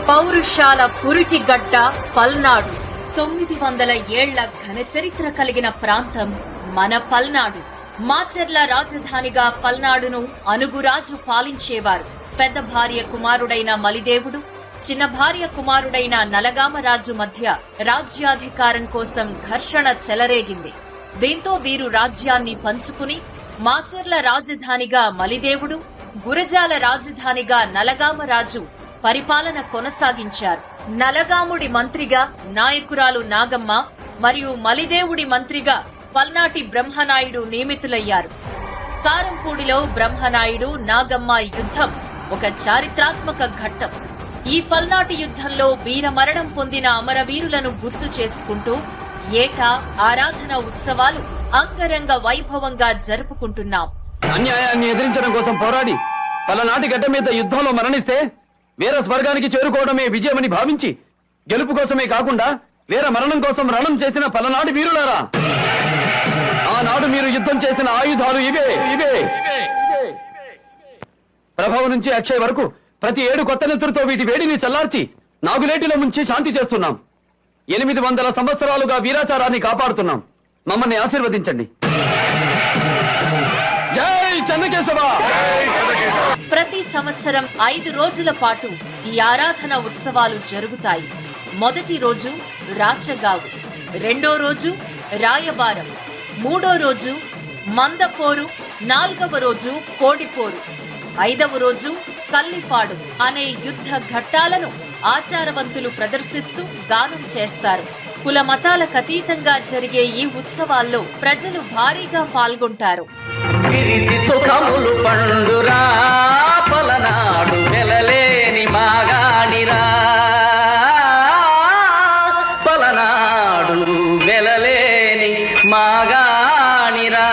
పౌరుషాల పురిటిగడ్డ పల్నాడు. 900 ఏళ్ల ఘన చరిత్ర కలిగిన ప్రాంతం మన పల్నాడు. మాచర్ల రాజధానిగా పల్నాడును అనుగురాజు పాలించేవారు. పెద్ద భార్య కుమారుడైన మలిదేవుడు, చిన్న భార్య కుమారుడైన నలగామరాజు మధ్య రాజ్యాధికారం కోసం ఘర్షణ చెలరేగింది. దీంతో వీరు రాజ్యాన్ని పంచుకుని మాచర్ల రాజధానిగా మలిదేవుడు, గురజాల రాజధానిగా నలగామరాజు పరిపాలన కొనసాగించారు. నలగాముడి మంత్రిగా నాయకురాలు నాగమ్మ మరియు మలిదేవుడి మంత్రిగా పల్నాటి బ్రహ్మనాయుడు నియమితులయ్యారు. కారంపూడిలో బ్రహ్మనాయుడు నాగమ్మ యుద్ధం ఒక చారిత్రాత్మక ఘట్టం. ఈ పల్నాటి యుద్ధంలో వీరమరణం పొందిన అమరవీరులను గుర్తు చేసుకుంటూ ఏటా ఆరాధన ఉత్సవాలు అంగరంగ వైభవంగా జరుపుకుంటున్నాం. అన్యాయాన్ని ఎదిరించడం కోసం పోరాడి పలనాటి గడ్డ మీద యుద్ధంలో మరణిస్తే వీర స్వర్గానికి చేరుకోవడమే విజయమని భావించి గెలుపు కోసమే కాకుండా వీర మరణం కోసం రణం చేసిన పలనాటి వీరులారా, ఆనాడు మీరు యుద్ధం చేసిన ఆయుధాలు ఇవే. ప్రభావం నుంచి అక్షయ్ వరకు ప్రతి 7 కొత్త నెత్తులతో వీటి వేడిని చల్లార్చి నాగులేటిలో ముంచి శాంతి చేస్తున్నాం. 800 సంవత్సరాలుగా వీరాచారాన్ని కాపాడుతున్నాం. మమ్మల్ని ఆశీర్వదించండి. జై చెన్నకేశవ. ప్రతి సంవత్సరం 5 రోజుల పాటు ఈ ఆరాధన ఉత్సవాలు జరుగుతాయి. మొదటి రోజు రాచగావు, రెండో రోజు రాయబారం, మూడో రోజు మందపోరు, 4వ రోజు కోడిపోరు, 5వ రోజు కల్లిపాడు అనే యుద్ధ ఘట్టాలను ఆచారవంతులు ప్రదర్శిస్తూ గానం చేస్తారు. కుల మతాలకు అతీతంగా జరిగే ఈ ఉత్సవాల్లో ప్రజలు భారీగా పాల్గొంటారు. సుఖములు పండురా పలనాడు వెలలేని మాగాడిరా, పలనాడు వెలలేని మాగాడిరా.